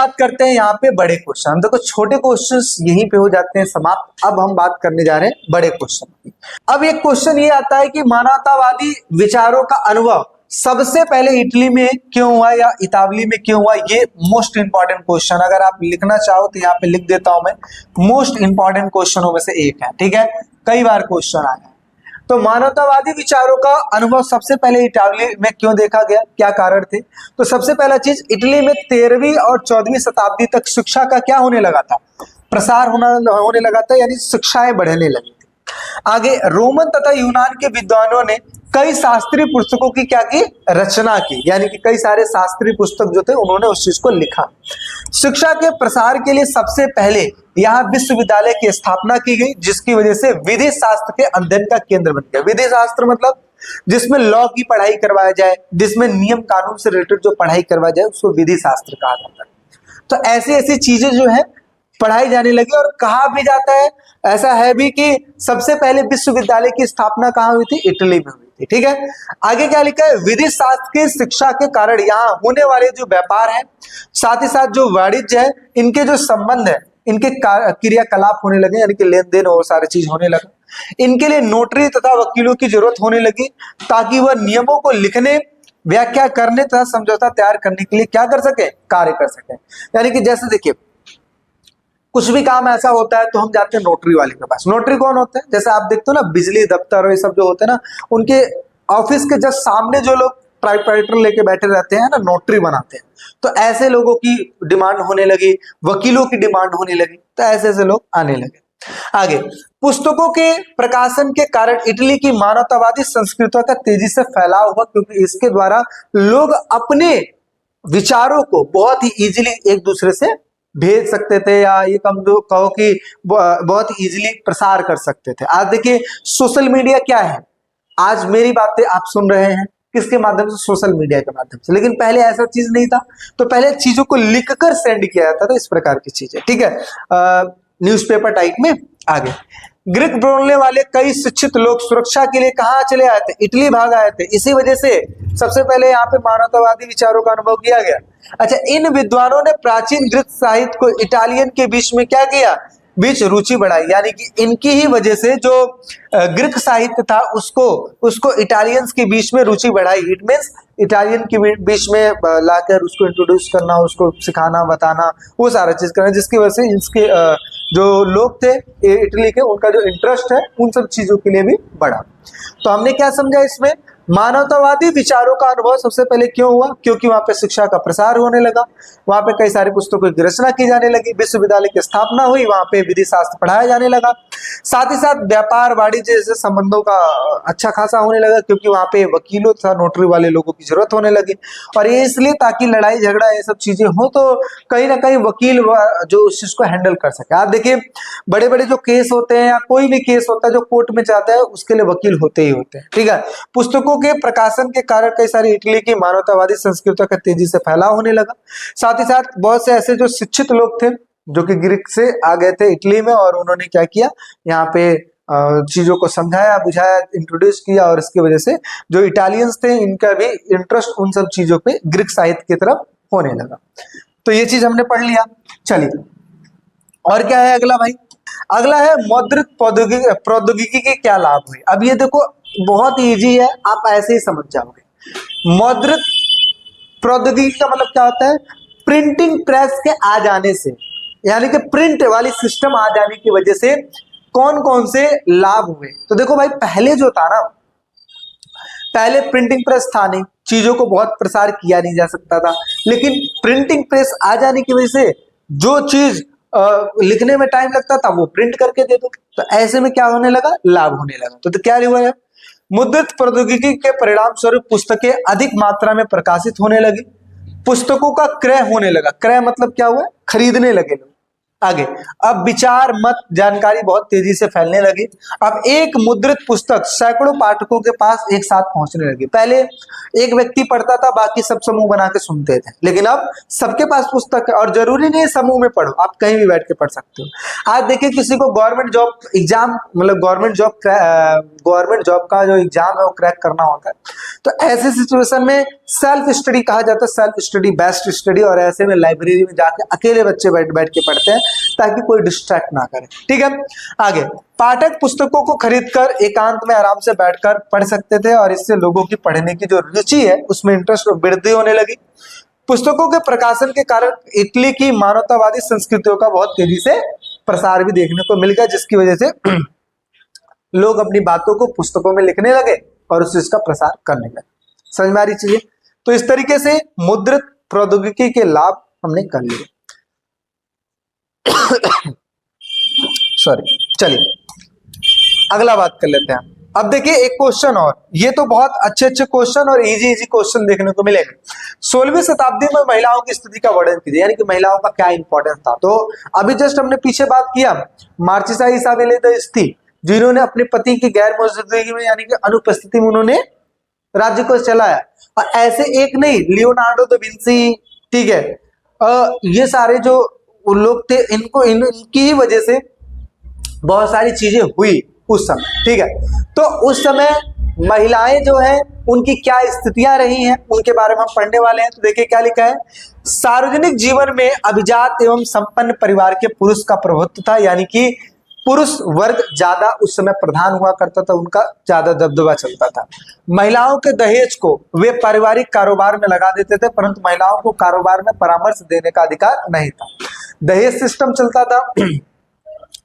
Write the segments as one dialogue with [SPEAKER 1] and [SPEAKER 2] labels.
[SPEAKER 1] बात करते हैं यहाँ पे बड़े क्वेश्चन। देखो छोटे क्वेश्चंस यहीं पे हो जाते हैं समाप्त। अब हम बात करने जा रहे हैं बड़े क्वेश्चन की। अब एक क्वेश्चन ये आता है कि मानवतावादी विचारों का अनुभव सबसे पहले इटली में क्यों हुआ या इतावली में क्यों हुआ। ये मोस्ट इंपॉर्टेंट क्वेश्चन, अगर आप लिखना चाहो तो यहाँ पे लिख देता हूं मैं, मोस्ट इंपॉर्टेंट क्वेश्चनों में से एक है। ठीक है, कई बार क्वेश्चन आया। तो मानवतावादी विचारों का अनुभव सबसे पहले इटाली में क्यों देखा गया, क्या कारण थे। तो सबसे पहला चीज, इटली में 13वीं और 14वीं शताब्दी तक शिक्षा का क्या होने लगा था, प्रसार होने लगा था, यानी शिक्षाएं बढ़ने लगी थी। आगे रोमन तथा यूनान के विद्वानों ने कई शास्त्रीय पुस्तकों की क्या की, रचना की, यानी कि कई सारे शास्त्रीय पुस्तक जो थे उन्होंने उस चीज को लिखा। शिक्षा के प्रसार के लिए सबसे पहले यहाँ विश्वविद्यालय की स्थापना की गई, जिसकी वजह से विधि शास्त्र के अध्ययन का केंद्र बन गया। विधि शास्त्र मतलब जिसमें लॉ की पढ़ाई करवाया जाए, जिसमें नियम कानून से रिलेटेड जो पढ़ाई करवाया जाए उसको विधि शास्त्र कहा जाता है। तो ऐसी ऐसी चीजें जो है पढ़ाई जाने लगी। और कहा भी जाता है, ऐसा है भी कि सबसे पहले विश्वविद्यालय की स्थापना कहाँ हुई थी, इटली में हुई थी। ठीक है, आगे क्या लिखा है, विधि शास्त्र की शिक्षा के कारण यहाँ होने वाले जो व्यापार है, साथ ही साथ जो वाणिज्य है, इनके जो संबंध है, इनके क्रियाकलाप होने लगे, यानी कि लेन देन और सारी चीज होने लगा। इनके लिए नोटरी तथा वकीलों की जरूरत होने लगी, ताकि वह नियमों को लिखने, व्याख्या करने तथा समझौता तैयार करने के लिए क्या कर सके, कार्य कर सके। यानी कि जैसे देखिए कुछ भी काम ऐसा होता है तो हम जाते हैं नोटरी वाले के पास। नोटरी कौन होते हैं, जैसे आप देखते हो ना बिजली दफ्तर और ये सब जो होते हैं ना, उनके ऑफिस के जस्ट सामने जो लोग टाइपराइटर लेके बैठे रहते हैं ना, नोटरी बनाते हैं। तो ऐसे लोगों की डिमांड होने लगी, वकीलों की डिमांड होने लगी, तो ऐसे ऐसे लोग आने लगे। आगे पुस्तकों के प्रकाशन के कारण इटली की मानवतावादी संस्कृति का तेजी से फैलाव हुआ, क्योंकि इसके द्वारा लोग अपने विचारों को बहुत ही इजीली एक दूसरे से भेज सकते थे, या ये कम जो कहो कि बहुत इजीली प्रसार कर सकते थे। आज देखिए सोशल मीडिया क्या है, आज मेरी बातें आप सुन रहे हैं किसके माध्यम से, सोशल मीडिया के माध्यम से। लेकिन पहले ऐसा चीज नहीं था, तो पहले चीजों को लिखकर सेंड किया जाता था, इस प्रकार की चीजें। ठीक है, न्यूज़पेपर टाइप में। आगे ग्रीक बोलने वाले कई शिक्षित लोग सुरक्षा के लिए कहाँ चले आए थे, इटली भाग आए थे। इसी वजह से सबसे पहले यहाँ पे मानवतावादी विचारों का अनुभव किया गया। अच्छा, इन विद्वानों ने प्राचीन ग्रीक साहित्य को इटालियन के बीच में क्या किया, बीच रुचि बढ़ाई, यानी कि इनकी ही वजह से जो ग्रीक साहित्य था उसको इटालियंस के बीच में रुचि बढ़ाई। इट मीन्स इटालियन के बीच में लाकर उसको इंट्रोड्यूस करना, उसको सिखाना, बताना, वो सारा चीज करना, जिसकी वजह से इसके जो लोग थे इटली के, उनका जो इंटरेस्ट है उन सब चीजों के लिए भी बढ़ा। तो हमने क्या समझा इसमें, मानवतावादी विचारों का अनुभव सबसे पहले क्यों हुआ, क्योंकि वहां पे शिक्षा का प्रसार होने लगा, वहां पे कई सारी पुस्तकों की रचना की जाने लगी, विश्वविद्यालय की स्थापना हुई, वहां पे विधि शास्त्र पढ़ाया जाने लगा, साथ ही साथ व्यापार वाणिज्य जैसे संबंधों का अच्छा खासा होने लगा, क्योंकि वहां पे वकीलों तथा नोटरी वाले लोगों की जरूरत होने लगी। और ये इसलिए ताकि लड़ाई झगड़ा ये सब चीजें हो तो कहीं ना कहीं वकील जो उस चीज को हैंडल कर सके। आप देखिए बड़े बड़े जो केस होते हैं या कोई भी केस होता है जो कोर्ट में जाता है, उसके लिए वकील होते ही होते हैं। ठीक है, पुस्तकों के प्रकाशन के कारण कई सारी इटली की मानवतावादी संस्कृति का तेजी से फैलाव होने लगा। साथ ही साथ बहुत से ऐसे जो शिक्षित लोग थे जो कि ग्रीक से आ गए थे इटली में, और उन्होंने क्या किया, यहाँ पे चीजों को समझाया, बुझाया, इंट्रोड्यूस किया, और इसकी वजह से जो इटालियंस थे इनका भी इंटरेस्ट उन सब चीजों पे ग्रीक साहित्य की तरफ होने लगा। तो ये चीज हमने पढ़ लिया। चलिए और क्या है अगला भाई, अगला है मौद्रिक प्रौद्योगिकी के क्या लाभ हुए। अब ये देखो बहुत इजी है, आप ऐसे ही समझ जाओगे। मौद्रिक प्रौद्योगिकी का मतलब क्या होता है, प्रिंटिंग प्रेस के आ जाने से, यानी कि प्रिंट वाली सिस्टम आ जाने की वजह से कौन कौन से लाभ हुए। तो देखो भाई, पहले जो था ना, पहले प्रिंटिंग प्रेस था नहीं, चीजों को बहुत प्रसार किया नहीं जा सकता था, लेकिन प्रिंटिंग प्रेस आ जाने की वजह से जो चीज लिखने में टाइम लगता था वो प्रिंट करके दे दो, तो ऐसे में क्या होने लगा, लाभ होने लगा। तो क्या हुआ है, मुद्रित प्रौद्योगिकी के परिणाम स्वरूप पुस्तकें अधिक मात्रा में प्रकाशित होने लगी, पुस्तकों का क्रय होने लगा। क्रय मतलब क्या हुआ, खरीदने लगे लोग, आगे, अब विचार मत जानकारी बहुत तेजी से फैलने लगी। अब एक मुद्रित पुस्तक सैकड़ों पाठकों के पास एक साथ पहुंचने लगी। पहले एक व्यक्ति पढ़ता था, बाकी सब समूह बना के सुनते थे, लेकिन अब सबके पास पुस्तक है और जरूरी नहीं है समूह में पढ़ो, आप कहीं भी बैठ के पढ़ सकते हो। आज देखिए किसी को गवर्नमेंट जॉब एग्जाम, मतलब गवर्नमेंट जॉब का जो एग्जाम है वो क्रैक करना होता है, तो ऐसे सिचुएशन में सेल्फ स्टडी कहा जाता है, सेल्फ स्टडी बेस्ट स्टडी, और ऐसे में लाइब्रेरी में जाके अकेले बच्चे बैठ बैठ के पढ़ते हैं ताकि कोई डिस्ट्रैक्ट ना करे। ठीक है, आगे, पाठक पुस्तकों को खरीदकर एकांत में आराम से बैठकर पढ़ सकते थे और इससे लोगों की पढ़ने की जो रुचि है उसमें इंटरेस्ट वृद्धि होने लगी। पुस्तकों के प्रकाशन के कारण इटली की मानवतावादी संस्कृतियों का बहुत तेजी से प्रसार भी देखने को मिल गया, जिसकी वजह से लोग अपनी बातों को पुस्तकों में लिखने लगे और उस चीज का प्रसार करने लगे। समझ में आ रही चीजें? तो इस तरीके से मुद्रित प्रौद्योगिकी के लाभ हमने कर लिए। सॉरी, चलिए अगला बात कर लेते हैं। अब देखिए एक क्वेश्चन और, ये तो बहुत अच्छे अच्छे क्वेश्चन और इजी इजी क्वेश्चन देखने को मिलेंगे। 16वीं शताब्दी में महिलाओं की स्थिति का वर्णन कीजिए, यानी कि महिलाओं का क्या इंपॉर्टेंस था। तो अभी जस्ट हमने पीछे बात किया मार्चिसा इसाबेला d'Este, जिन्होंने अपने पति की गैर मौजूदगी में यानी कि अनुपस्थिति में उन्होंने राज्य को चलाया। और ऐसे एक नहीं, लियोनार्डो दा विंसी, ठीक है, ये सारे जो लोग थे, इनकी ही वजह से बहुत सारी चीजें हुई उस समय। ठीक है, तो उस समय महिलाएं जो है उनकी क्या स्थितियां रही हैं उनके बारे में हम पढ़ने वाले हैं। तो देखिए क्या लिखा है, सार्वजनिक जीवन में अभिजात एवं संपन्न परिवार के पुरुष का प्रभुत्व था, यानी कि पुरुष वर्ग ज्यादा उस समय प्रधान हुआ करता था, उनका ज्यादा दबदबा चलता था। महिलाओं के दहेज को वे पारिवारिक कारोबार में लगा देते थे, परंतु महिलाओं को कारोबार में परामर्श देने का अधिकार नहीं था। दहेज सिस्टम चलता था,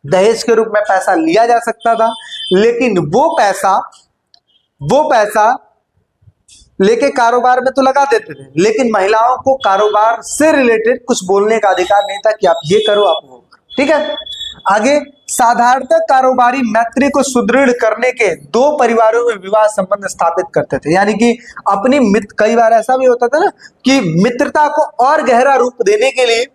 [SPEAKER 1] दहेज के रूप में पैसा लिया जा सकता था, लेकिन वो पैसा लेके कारोबार में तो लगा देते थे, लेकिन महिलाओं को कारोबार से रिलेटेड कुछ बोलने का अधिकार नहीं था कि आप ये करो, आप वो करो। ठीक है, आगे, साधारणतः कारोबारी मैत्री को सुदृढ़ करने के दो परिवारों में विवाह संबंध स्थापित करते थे, यानी कि अपनी मित्र, कई बार ऐसा भी होता था ना कि मित्रता को और गहरा रूप देने के लिए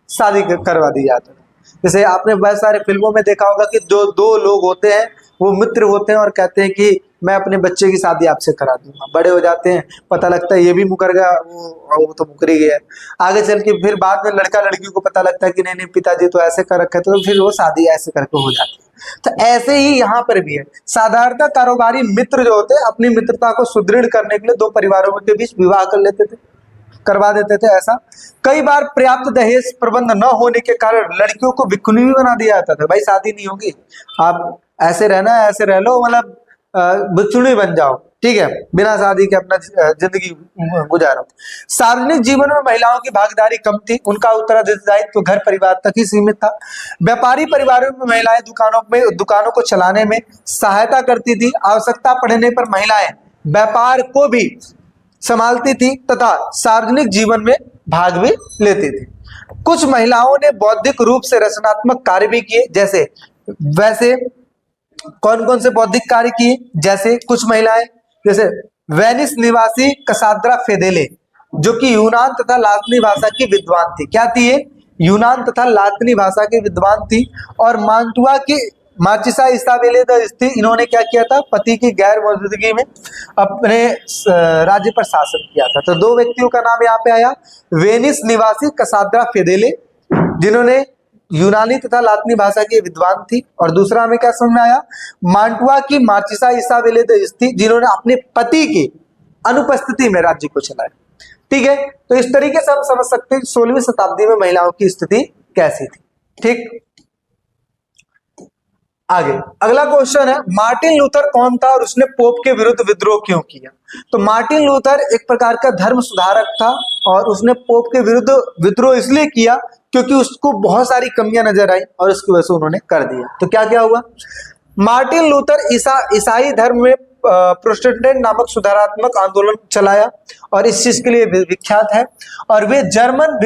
[SPEAKER 1] शादी करवा दी जाती है। जैसे आपने बहुत सारे फिल्मों में देखा होगा कि जो दो लोग होते हैं वो मित्र होते हैं और कहते हैं कि मैं अपने बच्चे की शादी आपसे करा दूंगा, बड़े हो जाते हैं, पता लगता है ये भी मुकर गया, वो तो मुकर ही गया। आगे चल के फिर बाद में लड़का लड़की को पता लगता है कि नहीं पिताजी तो ऐसे कर रखे, तो फिर वो शादी ऐसे करके हो जाती है। तो ऐसे ही यहाँ पर भी है, साधारणतः कारोबारी मित्र जो होते हैं अपनी मित्रता को सुदृढ़ करने के लिए दो परिवारों के बीच विवाह कर लेते थे, करवा देते थे। ऐसा कई बार पर्याप्त दहेज प्रबंध न होने के कारण लड़कियों को भिक्षुणी भी बना दिया जाता था, भाई शादी नहीं होगी, आप ऐसे रहना है, ऐसे रह लो, मतलब भिक्षुणी बन जाओ, ठीक है, बिना शादी के अपना जिंदगी गुजारो। सार्वजनिक जीवन में महिलाओं की भागीदारी कम थी, उनका उत्तरदायित्व तो घर परिवार तक ही सीमित था। व्यापारी परिवारों में महिलाएं दुकानों को चलाने में सहायता करती थी, आवश्यकता पड़ने पर महिलाएं व्यापार को भी संभालती थी तथा सार्वजनिक जीवन में भाग भी लेती थी। कुछ महिलाओं ने बौद्धिक रूप से रचनात्मक कार्य भी किए, जैसे वैसे कौन कौन से बौद्धिक कार्य किए, जैसे कुछ महिलाएं, जैसे वेनिस निवासी कसाद्रा फेदेले, जो कि यूनान तथा लातिनी भाषा की विद्वान थी। क्या थी ये? यूनान तथा लातिनी भाषा की विद्वान थी। और मांटुआ की मार्चिसा इसाबेला d'Este, इन्होंने क्या किया था, पति की गैर मौजूदगी में अपने राज्य पर शासन किया था। तो दो व्यक्तियों का नाम यहाँ पे आया, वेनिस निवासी कसाद्रा फेदेले, जिन्होंने यूनानी तथा लातिनी भाषा की विद्वान थी, और दूसरा हमें क्या समझ में आया, मांटुआ की मार्चिसा इसाबेला d'Este, जिन्होंने अपने पति की अनुपस्थिति में राज्य को चलाया। ठीक है, तो इस तरीके से हम समझ सकते हैं 16वीं शताब्दी में महिलाओं की स्थिति कैसी थी। ठीक, आगे अगला क्वेश्चन है, मार्टिन लूथर कौन था और उसने पोप के विरुद्ध विद्रोह क्यों किया? तो मार्टिन लूथर एक प्रकार का धर्म सुधारक था और उसने पोप के विरुद्ध विद्रोह इसलिए किया क्योंकि उसको बहुत सारी कमियां नजर आई और उसकी वजह से उन्होंने कर दिया। तो क्या क्या हुआ, मार्टिन लूथर ईसाई धर्म में प्रोटेस्टेंट नामक सुधारात्मक आंदोलन चलाया और इस चीज के लिए विख्यात है। और वे जर्मन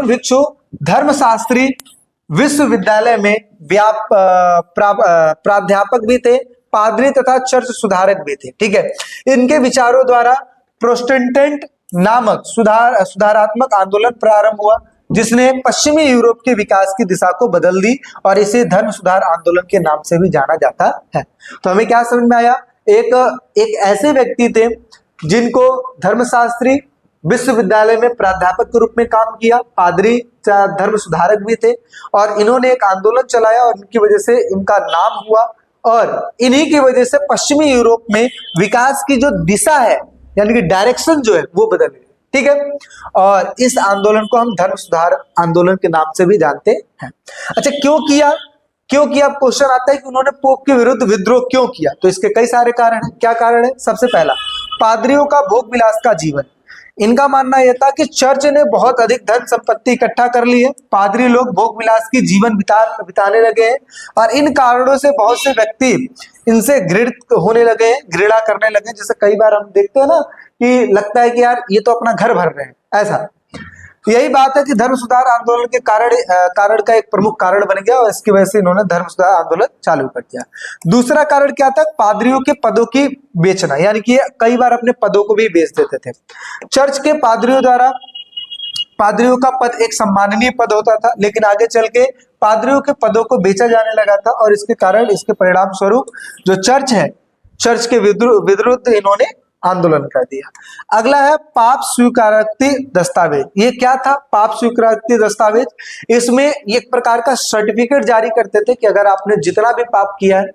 [SPEAKER 1] भिक्षु धर्मशास्त्री विश्वविद्यालय में प्राध्यापक भी थे, पादरी तथा चर्च सुधारक भी थे। ठीक है, इनके विचारों द्वारा प्रोटेस्टेंट नामक सुधारात्मक आंदोलन प्रारंभ हुआ, जिसने पश्चिमी यूरोप के विकास की दिशा को बदल दी और इसे धर्म सुधार आंदोलन के नाम से भी जाना जाता है। तो हमें क्या समझ में आया, एक ऐसे व्यक्ति थे जिनको धर्मशास्त्री, विश्वविद्यालय में प्राध्यापक के रूप में काम किया, पादरी, धर्म सुधारक भी थे और इन्होंने एक आंदोलन चलाया और इनकी वजह से इनका नाम हुआ और इन्हीं की वजह से पश्चिमी यूरोप में विकास की जो दिशा है यानी कि डायरेक्शन जो है वो बदल गई। ठीक है, और इस आंदोलन को हम धर्म सुधार आंदोलन के नाम से भी जानते हैं। अच्छा, क्यों किया अब क्वेश्चन आता है कि उन्होंने पोप के विरुद्ध विद्रोह क्यों किया। तो इसके कई सारे कारण हैं। क्या कारण है? सबसे पहला, पादरियों का भोग विलास का जीवन। इनका मानना यह था कि चर्च ने बहुत अधिक धन संपत्ति इकट्ठा कर ली है, पादरी लोग भोग विलास की जीवन बिताने लगे हैं और इन कारणों से बहुत से व्यक्ति इनसे घृणित होने लगे हैं, घृणा करने लगे। जैसे कई बार हम देखते हैं ना कि लगता है कि यार ये तो अपना घर भर रहे हैं, ऐसा। यही बात है कि धर्म सुधार आंदोलन के कारण का एक प्रमुख कारण बन गया और इसकी वजह से इन्होंने धर्म सुधार आंदोलन चालू कर दिया। दूसरा कारण क्या था? पादरियों के पदों की बेचना, यानी कि कई बार अपने पदों को भी बेच देते थे। चर्च के पादरियों द्वारा पादरियों का पद एक सम्माननीय पद होता था, लेकिन आगे चल के पादरियों के पदों को बेचा जाने लगा था और इसके कारण, इसके परिणाम स्वरूप जो चर्च है, चर्च के विरुद्ध इन्होंने आंदोलन कर दिया। अगला है पाप स्वीकारोक्ति दस्तावेज। ये क्या था पाप स्वीकारोक्ति दस्तावेज? इसमें एक प्रकार का सर्टिफिकेट जारी करते थे कि अगर आपने जितना भी पाप किया है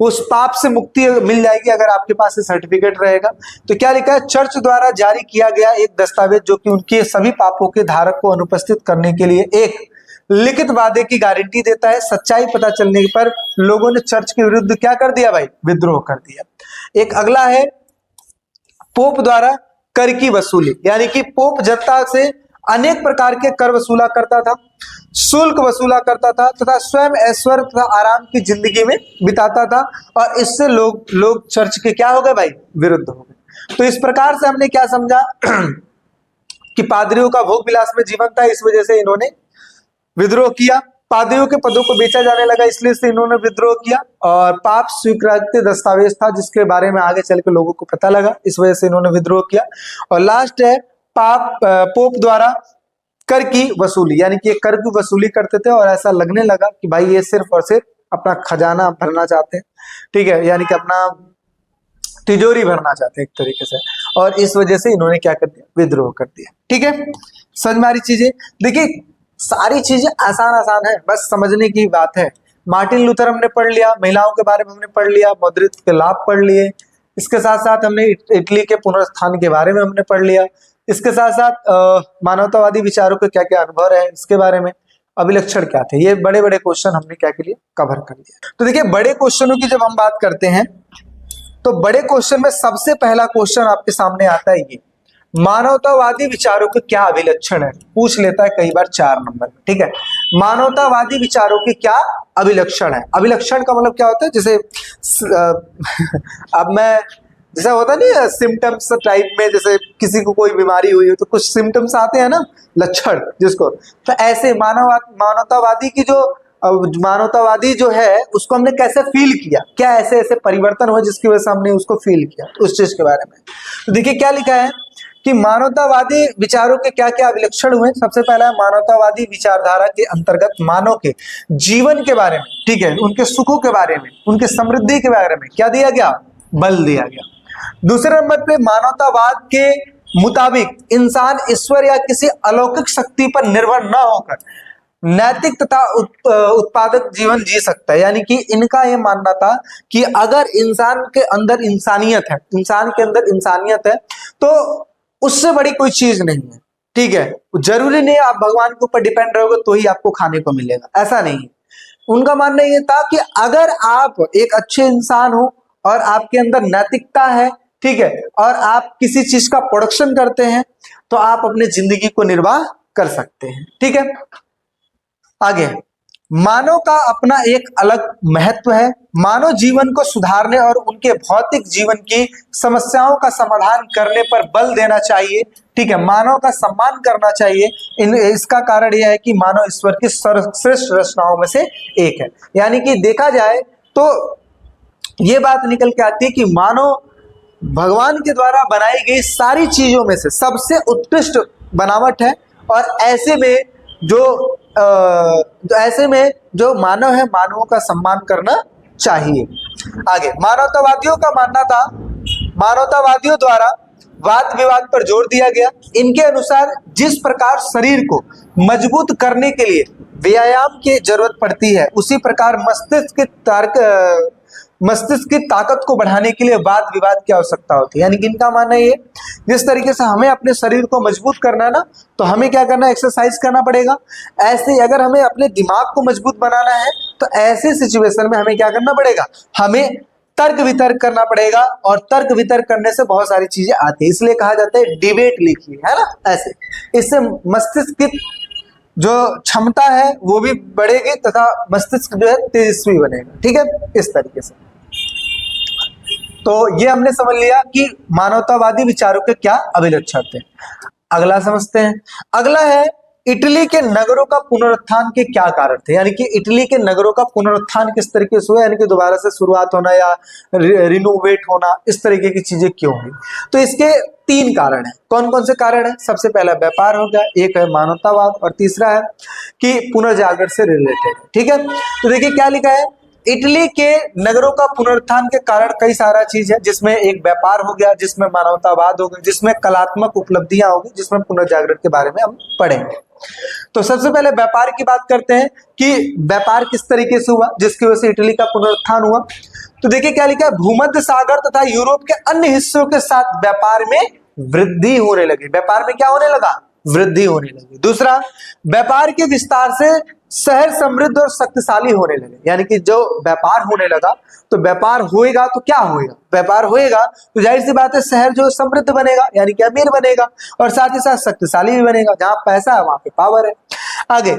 [SPEAKER 1] उस पाप से मुक्ति मिल जाएगी अगर आपके पास ये सर्टिफिकेट रहेगा। तो क्या लिखा है? चर्च द्वारा जारी किया गया एक दस्तावेज जो कि उनके सभी पापों के धारक को अनुपस्थित करने के लिए एक लिखित वादे की गारंटी देता है। सच्चाई पता चलने पर लोगों ने चर्च के विरुद्ध क्या कर दिया भाई? विद्रोह कर दिया। एक अगला है पोप द्वारा कर की वसूली, यानी कि पोप जनता से अनेक प्रकार के कर वसूला करता था, शुल्क वसूला करता था तथा स्वयं ऐश्वर्य तथा आराम की जिंदगी में बिताता था और इससे लोग चर्च के क्या हो गए भाई? विरुद्ध हो गए। तो इस प्रकार से हमने क्या समझा कि पादरियों का भोग विलास में जीवन था, इस वजह से इन्होंने विद्रोह किया। पादरियों के पदों को बेचा जाने लगा, इसलिए से इन्होंने विद्रोह किया। और पाप स्वीकृति दस्तावेज था जिसके बारे में आगे चल के लोगों को पता लगा, इस वजह से इन्होंने विद्रोह किया। और लास्ट है पोप द्वारा कर की वसूली, यानी कि कर की वसूली करते थे और ऐसा लगने लगा कि भाई ये सिर्फ और सिर्फ अपना खजाना भरना चाहते हैं, ठीक है, यानी कि अपना तिजोरी भरना चाहते हैं एक तरीके से, और इस वजह से इन्होंने क्या कर दिया? विद्रोह कर दिया। ठीक है, समझ में आ रही चीजें? देखिए सारी चीजें आसान है, बस समझने की बात है। मार्टिन लूथर हमने पढ़ लिया, महिलाओं के बारे में हमने पढ़ लिया, मौद्रित्व के लाभ पढ़ लिए, इसके साथ साथ हमने इटली के पुनरुत्थान के बारे में हमने पढ़ लिया, इसके साथ साथ मानवतावादी विचारों के क्या क्या अनुभव है इसके बारे में, अभिलक्षण क्या थे, ये बड़े बड़े क्वेश्चन हमने क्या कर लिया? कवर कर लिया। तो देखिए बड़े क्वेश्चनों की जब हम बात करते हैं तो बड़े क्वेश्चन में सबसे पहला क्वेश्चन आपके सामने आता है, ये मानवतावादी विचारों के क्या अभिलक्षण है, पूछ लेता है कई बार 4 नंबर में। ठीक है, मानवतावादी विचारों के क्या अभिलक्षण है? अभिलक्षण का मतलब क्या होता है? जैसे अब मैं जैसा होता नहीं सिम्टम्स टाइप में, जैसे किसी को कोई बीमारी हुई हो तो कुछ सिम्टम्स आते हैं ना, लक्षण जिसको, तो ऐसे मानवतावादी की जो मानवतावादी जो है उसको हमने कैसे फील किया, क्या ऐसे ऐसे परिवर्तन हुए जिसकी वजह से हमने उसको फील किया, उस चीज के बारे में। तो देखिए क्या लिखा है कि मानवतावादी विचारों के क्या क्या अभिलक्षण हुए। सबसे पहला है मानवतावादी विचारधारा के अंतर्गत मानव के जीवन के बारे में, ठीक है, उनके सुखों के बारे में, उनके समृद्धि के बारे में क्या दिया गया? बल दिया गया। दूसरे नंबर पे मानवतावाद के मुताबिक इंसान ईश्वर या किसी अलौकिक शक्ति पर निर्भर न होकर नैतिक तथा उत्पादक जीवन जी सकता है। यानी कि इनका यह मानना था कि अगर इंसान के अंदर इंसानियत है, इंसान के अंदर इंसानियत है तो उससे बड़ी कोई चीज नहीं है। ठीक है, जरूरी नहीं आप भगवान के ऊपर डिपेंड रहोगे तो ही आपको खाने को मिलेगा, ऐसा नहीं। उनका मानना यह था कि अगर आप एक अच्छे इंसान हो और आपके अंदर नैतिकता है, ठीक है, और आप किसी चीज का प्रोडक्शन करते हैं तो आप अपने जिंदगी को निर्वाह कर सकते हैं। ठीक है, आगे मानव का अपना एक अलग महत्व है। मानव जीवन को सुधारने और उनके भौतिक जीवन की समस्याओं का समाधान करने पर बल देना चाहिए। ठीक है, मानव का सम्मान करना चाहिए। इसका कारण यह है कि मानव ईश्वर की सर्वश्रेष्ठ रचनाओं में से एक है। यानी कि देखा जाए तो ये बात निकल के आती है कि मानव भगवान के द्वारा बनाई गई सारी चीजों में से सबसे उत्कृष्ट बनावट है और ऐसे में तो ऐसे में जो मानव है, मानवों का सम्मान करना चाहिए। आगे, मानवतावादियों का मानना था, मानवतावादियों द्वारा वाद विवाद पर जोर दिया गया। इनके अनुसार जिस प्रकार शरीर को मजबूत करने के लिए व्यायाम की जरूरत पड़ती है, उसी प्रकार मस्तिष्क की ताकत को बढ़ाने के लिए वाद विवाद की आवश्यकता होती है। यानी कि इनका मानना ये, जिस तरीके से हमें अपने शरीर को मजबूत करना है ना, तो हमें क्या करना है, एक्सरसाइज करना पड़ेगा। ऐसे ही अगर हमें अपने दिमाग को मजबूत बनाना है, तो ऐसे सिचुएशन में हमें क्या करना पड़ेगा, हमें तर्क वितर्क करना पड़ेगा, और तर्क वितर्क करने से बहुत सारी चीजें आती है। इसलिए कहा जाता है डिबेट लिखिए, है ना। ऐसे इससे मस्तिष्क की जो क्षमता है वो भी बढ़ेगी तथा मस्तिष्क जो है तेजस्वी बनेगा। ठीक है, इस तरीके से। तो ये हमने समझ लिया कि मानवतावादी विचारों के क्या अभिलक्षण थे। अगला समझते हैं। अगला है, इटली के नगरों का पुनरुत्थान के क्या कारण थे। यानी कि इटली के नगरों का पुनरुत्थान किस तरीके से हुआ, यानी कि दोबारा से शुरुआत होना या रिनोवेट होना, इस तरीके की चीजें क्यों हुई। तो इसके 3 कारण हैं। कौन कौन से कारण हैं? सबसे पहला व्यापार हो गया, एक है मानवतावाद, और तीसरा है कि पुनर्जागरण से रिलेटेड। ठीक है, तो देखिए क्या लिखा है, इटली के नगरों का पुनरुत्थान के कारण कई सारा चीज है, जिसमें एक व्यापार हो गया, जिसमें मानवतावाद हो गया, जिसमें कलात्मक उपलब्धियां होगी, जिसमें पुनर्जागरण के बारे में हम पढ़ेंगे। तो सबसे पहले व्यापार की बात करते हैं कि व्यापार किस तरीके से हुआ जिसकी वजह से इटली का पुनरुत्थान हुआ। तो देखिए क्या लिखा है, भूमध्य सागर तथा यूरोप के अन्य हिस्सों के साथ व्यापार में वृद्धि होने लगी। व्यापार में क्या होने लगा, वृद्धि होने लगी। दूसरा, व्यापार के विस्तार से शहर समृद्ध और शक्तिशाली होने लगे। यानी कि जो व्यापार होने लगा, तो व्यापार होएगा तो क्या होएगा, व्यापार होएगा तो जाहिर सी बात है शहर जो समृद्ध बनेगा, यानी कि अमीर बनेगा, और साथ ही साथ शक्तिशाली भी बनेगा। जहां पैसा है वहां पे पावर है। आगे,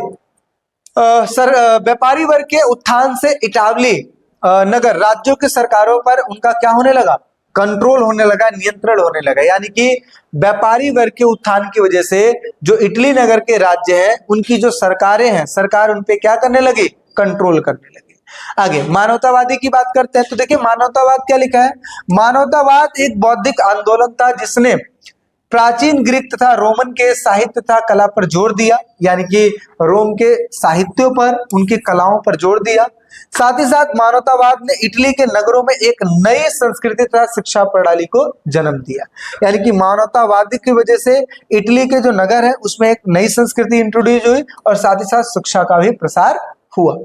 [SPEAKER 1] व्यापारी वर्ग के उत्थान से इटावली नगर राज्यों के सरकारों पर उनका क्या होने लगा, कंट्रोल होने लगा, नियंत्रण होने लगा। यानी कि व्यापारी वर्ग के उत्थान की वजह से जो इटली नगर के राज्य हैं, उनकी जो सरकारें हैं, सरकार उन पे क्या करने लगी, कंट्रोल करने लगी। आगे, मानवतावादी की बात करते हैं। तो देखिए मानवतावाद क्या लिखा है, मानवतावाद एक बौद्धिक आंदोलन था जिसने प्राचीन ग्रीक तथा रोमन के साहित्य तथा कला पर जोर दिया। यानी कि रोम के साहित्यों पर, उनकी कलाओं पर जोर दिया। साथ ही साथ मानवतावाद ने इटली के नगरों में एक नई संस्कृति तथा शिक्षा प्रणाली को जन्म दिया। यानी कि मानवतावादी की वजह से इटली के जो नगर है उसमें एक नई संस्कृति इंट्रोड्यूस हुई, और साथ ही साथ शिक्षा का भी प्रसार हुआ।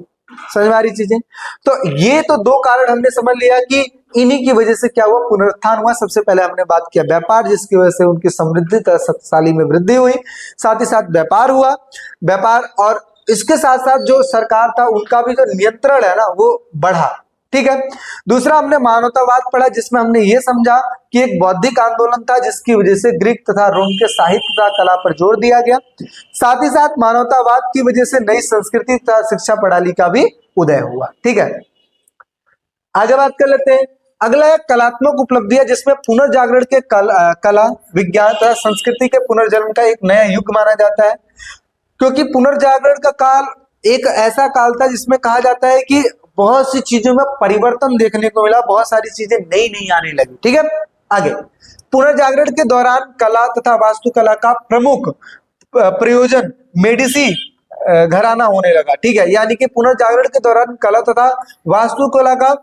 [SPEAKER 1] समझ में आ रही चीजें। तो ये तो 2 कारण हमने समझ लिया कि इन्हीं की वजह से क्या हुआ, पुनरुत्थान हुआ। सबसे पहले हमने बात किया व्यापार, जिसकी वजह से उनकी समृद्धि तथा शक्तिशाली में वृद्धि हुई। साथ ही साथ व्यापार हुआ, व्यापार, और इसके साथ साथ जो सरकार था उनका भी जो नियंत्रण है ना वो बढ़ा। ठीक है। दूसरा, हमने मानवतावाद पढ़ा, जिसमें हमने ये समझा कि एक बौद्धिक आंदोलन था जिसकी वजह से ग्रीक तथा रोम के साहित्य तथा कला पर जोर दिया गया। साथ ही साथ मानवतावाद की वजह से नई संस्कृति तथा शिक्षा प्रणाली का भी उदय हुआ। ठीक है, आगे बात कर लेते हैं। अगला है कलात्मक उपलब्धियां, जिसमें पुनर्जागरण के कला विज्ञान तथा संस्कृति के पुनर्जन्म का एक नया युग माना जाता है। क्योंकि पुनर्जागरण का काल एक ऐसा काल था जिसमें कहा जाता है कि बहुत सी चीजों में परिवर्तन देखने को मिला, बहुत सारी चीजें नई नई आने लगी। ठीक है, आगे, पुनर्जागरण के दौरान कला तथा वास्तुकला का प्रमुख प्रयोजन मेडिसी घराना होने लगा। ठीक है, यानी कि पुनर्जागरण के दौरान कला तथा वास्तुकला का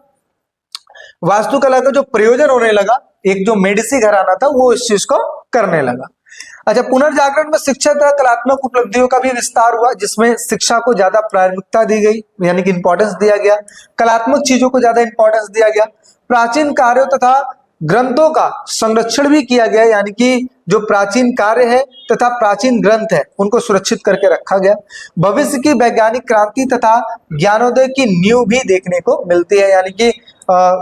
[SPEAKER 1] जो प्रयोजन होने लगा, एक जो मेडिसी घराना था वो इस चीज को करने लगा। अच्छा, पुनर्जागरण में शिक्षा तथा कलात्मक उपलब्धियों का भी विस्तार हुआ, जिसमें शिक्षा को ज्यादा प्राथमिकता दी गई, यानी कि इंपॉर्टेंस दिया गया, कलात्मक चीजों को ज्यादा इंपॉर्टेंस दिया गया। प्राचीन कार्यों तथा ग्रंथों का संरक्षण भी किया गया, यानी कि जो प्राचीन कार्य है तथा प्राचीन ग्रंथ है उनको सुरक्षित करके रखा गया। भविष्य की वैज्ञानिक क्रांति तथा ज्ञानोदय की नींव भी देखने को मिलती है, यानी कि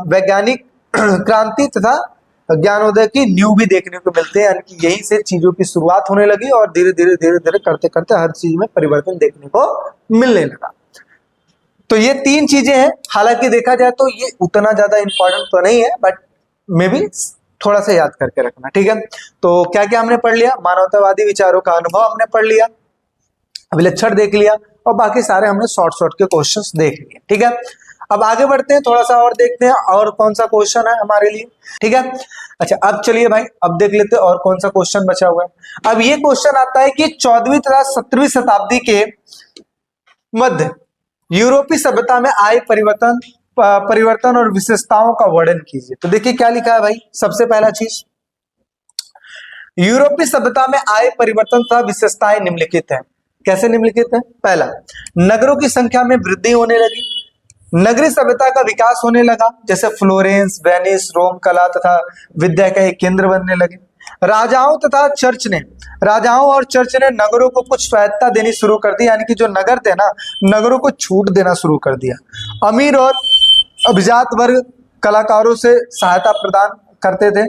[SPEAKER 1] वैज्ञानिक क्रांति तथा ज्ञानोदय की नींव भी देखने को मिलते हैं। यानी कि यहीं से चीजों की शुरुआत होने लगी और धीरे धीरे करते करते हर चीज में परिवर्तन देखने को मिलने लगा। तो ये 3 चीजें हैं। हालांकि देखा जाए तो ये उतना ज्यादा इंपॉर्टेंट तो नहीं है, बट मे भी थोड़ा सा याद करके रखना। ठीक है, तो क्या क्या हमने पढ़ लिया, मानवतावादी विचारों का अनुभव हमने पढ़ लिया, अभिलक्षण देख लिया, और बाकी सारे हमने शॉर्ट के क्वेश्चंस देख लिए। ठीक है, अब आगे बढ़ते हैं, थोड़ा सा और देखते हैं और कौन सा क्वेश्चन है हमारे लिए। ठीक है, अच्छा अब चलिए भाई अब देख लेते हैं और कौन सा क्वेश्चन बचा हुआ है। अब ये क्वेश्चन आता है कि 14वीं तथा 17वीं शताब्दी के मध्य यूरोपीय सभ्यता में आए परिवर्तन और विशेषताओं का वर्णन कीजिए। तो देखिए क्या लिखा है भाई, सबसे पहला चीज, यूरोपीय सभ्यता में आए परिवर्तन तथा विशेषताएं निम्नलिखित हैं। कैसे निम्नलिखित है? पहला, नगरों की संख्या में वृद्धि होने लगी, नगरीय सभ्यता का विकास होने लगा, जैसे फ्लोरेंस, वेनिस, रोम कला तथा विद्या का एक केंद्र बनने लगे। राजाओं और चर्च ने नगरों को कुछ स्वायत्तता देनी शुरू कर दी, यानी कि जो नगर थे ना, नगरों को छूट देना शुरू कर दिया। अमीर और अभिजात वर्ग कलाकारों से सहायता प्रदान करते थे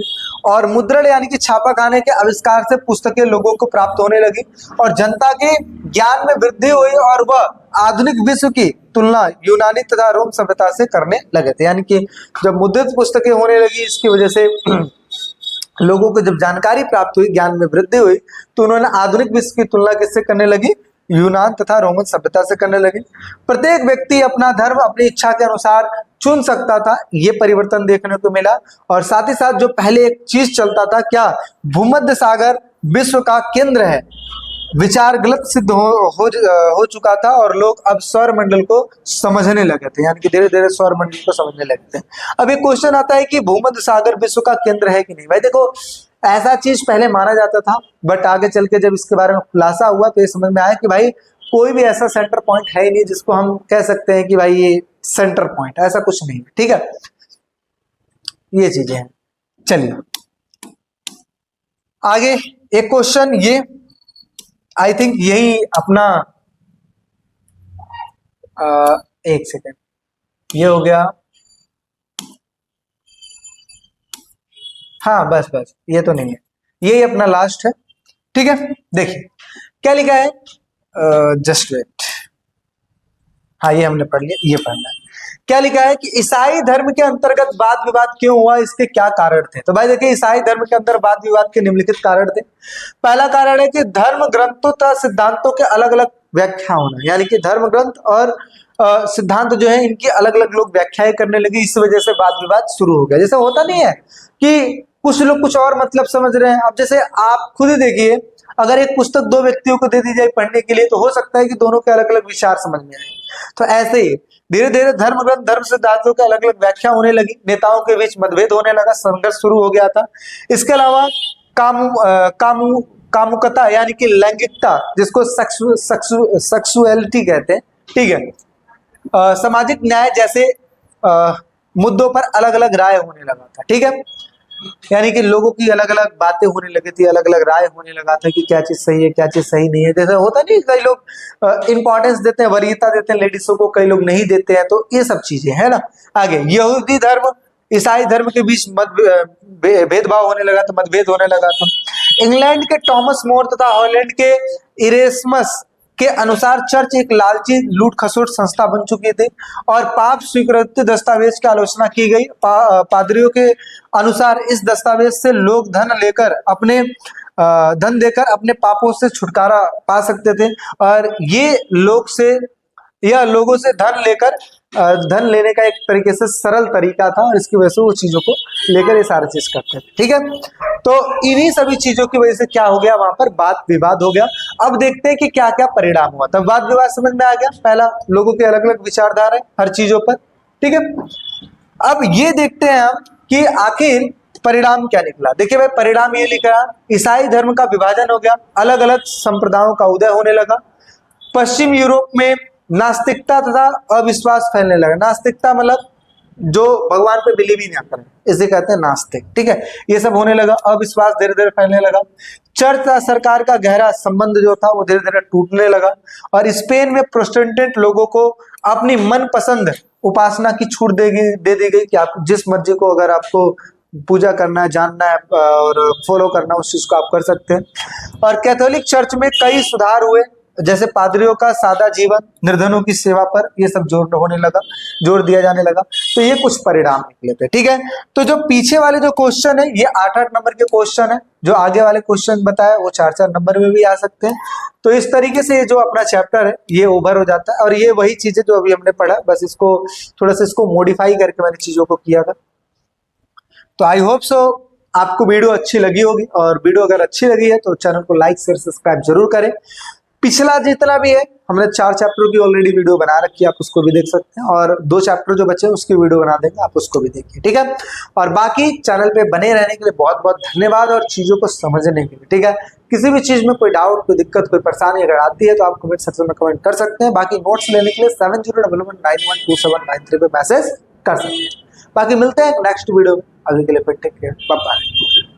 [SPEAKER 1] और मुद्रण यानी कि छापाखाने के आविष्कार से पुस्तकें लोगों को प्राप्त होने लगी और जनता के ज्ञान में वृद्धि हुई और वह आधुनिक विश्व की तुलना यूनानी तथा रोम सभ्यता से करने लगे थे। यानी कि जब मुद्रित पुस्तकें होने लगी, इसकी वजह से लोगों को जब जानकारी प्राप्त हुई, ज्ञान में वृद्धि हुई, तो उन्होंने आधुनिक विश्व की तुलना किससे करने लगी? यूनान तथा रोमन सभ्यता से करने लगे। प्रत्येक व्यक्ति अपना धर्म अपनी इच्छा के अनुसार चुन सकता था, ये परिवर्तन देखने को मिला। और साथ ही साथ जो पहले एक चीज चलता था, क्या भूमध्य सागर विश्व का केंद्र है, विचार गलत सिद्ध हो चुका था और लोग अब सौर मंडल को समझने लगे थे, यानी कि धीरे धीरे सौर मंडल को समझने लगते हैं। अब एक क्वेश्चन आता है कि भूमध्य सागर विश्व का केंद्र है कि नहीं। भाई देखो, ऐसा चीज पहले माना जाता था, बट आगे चल के जब इसके बारे में खुलासा हुआ तो ये समझ में आया कि भाई कोई भी ऐसा सेंटर पॉइंट है ही नहीं जिसको हम कह सकते हैं कि भाई ये सेंटर पॉइंट, ऐसा कुछ नहीं है। ठीक है, ये चीजें हैं। चलिए आगे एक क्वेश्चन, ये आई थिंक यही अपना एक सेकेंड, ये हो गया। हाँ बस ये तो नहीं है, यही अपना लास्ट है। ठीक है, देखिए क्या लिखा है, जस्ट वेट, हाँ ये हमने पढ़ लिया, ये पढ़ना है। क्या लिखा है कि ईसाई धर्म के अंतर्गत वाद विवाद क्यों हुआ, इसके क्या कारण थे। तो भाई देखिए, ईसाई धर्म के अंदर वाद विवाद के निम्नलिखित कारण थे। पहला कारण है कि धर्म ग्रंथों तथा सिद्धांतों के अलग अलग व्याख्या होना, यानी कि धर्म ग्रंथ और सिद्धांत जो है इनकी अलग अलग लोग व्याख्याएं करने लगे, इस वजह से वाद विवाद शुरू हो गया। जैसे होता नहीं है कि कुछ लोग कुछ और मतलब समझ रहे हैं। अब जैसे आप खुद ही देखिए, अगर एक पुस्तक दो व्यक्तियों को दे दी जाए पढ़ने के लिए, तो हो सकता है कि दोनों के अलग अलग विचार समझ में आए। तो ऐसे ही धीरे धीरे धर्म ग्रंथ धर्म सिद्धांतों के अलग अलग व्याख्या होने लगी, नेताओं के बीच मतभेद होने लगा, संघर्ष शुरू हो गया था। इसके अलावा कामुकता यानी कि लैंगिकता, जिसको सेक्सुअलिटी कहते हैं, ठीक है, सामाजिक न्याय जैसे मुद्दों पर अलग अलग राय होने लगा था। ठीक है, यानी कि लोगों की अलग अलग बातें होने लगी थी, अलग अलग राय होने लगा था कि क्या चीज सही है क्या चीज सही नहीं है। जैसे होता नहीं, कई लोग इंपॉर्टेंस देते हैं, वरीयता देते हैं लेडीजों को, कई लोग नहीं देते हैं, तो ये सब चीजें है ना। आगे यहूदी धर्म ईसाई धर्म के बीच भेदभाव होने लगा था, मतभेद होने लगा था। इंग्लैंड के टॉमस मोर तथा हॉलैंड के इरेस्मस के अनुसार चर्च एक लालची लूट खसोट संस्था बन चुकी थी और पाप स्वीकृति दस्तावेज की आलोचना की गई। पादरियों के अनुसार इस दस्तावेज से लोग धन देकर अपने पापों से छुटकारा पा सकते थे और ये लोगों से धन लेने का एक तरीके से सरल तरीका था और इसकी वजह से वो चीजों को लेकर ये सारी चीज करते थे। ठीक है, तो इन्हीं सभी चीजों की वजह से क्या हो गया, वहां पर वाद विवाद हो गया। अब देखते हैं कि क्या क्या परिणाम हुआ। तब वाद विवाद समझ में आ गया, पहला लोगों के अलग अलग विचारधारा है हर चीजों पर। ठीक है, अब ये देखते हैं हम कि आखिर परिणाम क्या निकला। देखिए भाई, परिणाम ये लिखा, ईसाई धर्म का विभाजन हो गया, अलग अलग संप्रदायों का उदय होने लगा। पश्चिम यूरोप में नास्तिकता तथा अविश्वास फैलने लगा। नास्तिकता मतलब जो भगवान पे बिलीव ही ना करें, इसे कहते हैं नास्तिक। ठीक है, ये सब होने लगा। अविश्वास धीरे धीरे फैलने लगा। चर्च तथा सरकार का गहरा संबंध जो था वो धीरे धीरे टूटने लगा और स्पेन में प्रोटेस्टेंट लोगों को अपनी मनपसंद उपासना की छूट दे दी गई कि आप जिस मर्जी को, अगर आपको पूजा करना है, जानना है और फॉलो करना, उस चीज को आप कर सकते हैं। और कैथोलिक चर्च में कई सुधार हुए, जैसे पादरियों का सादा जीवन, निर्धनों की सेवा पर ये सब जोर दिया जाने लगा। तो ये कुछ परिणाम निकले थे। ठीक है, तो जो पीछे वाले जो क्वेश्चन है ये 8-8 नंबर के क्वेश्चन है, जो आगे वाले क्वेश्चन बताया वो 4-4 नंबर में भी आ सकते हैं। तो इस तरीके से ये जो अपना चैप्टर है ये ओवर हो जाता है, और ये वही चीजें जो अभी हमने पढ़ा, बस इसको थोड़ा सा इसको मॉडिफाई करके मैंने चीजों को किया था। तो आई होप सो आपको वीडियो अच्छी लगी होगी, और वीडियो अगर अच्छी लगी है तो चैनल को लाइक शेयर सब्सक्राइब जरूर करें। पिछला जितना भी है हमने 4 चैप्टर की ऑलरेडी वीडियो बना रखी है, आप उसको भी देख सकते हैं, और 2 चैप्टर जो बचे हैं उसकी वीडियो बना देंगे, आप उसको भी देखिए, ठीक है। और बाकी चैनल पे बने रहने के लिए बहुत बहुत धन्यवाद, और चीजों को समझने के लिए, ठीक है। किसी भी चीज में कोई डाउट, कोई दिक्कत, कोई परेशानी अगर आती है तो आप कमेंट सेक्शन में कमेंट कर सकते हैं। बाकी नोट्स लेने के लिए 7011912793 पे मैसेज कर सकते हैं। बाकी मिलते हैं नेक्स्ट वीडियो में, अभी के लिए फिर टेक केयर, बाय बाय।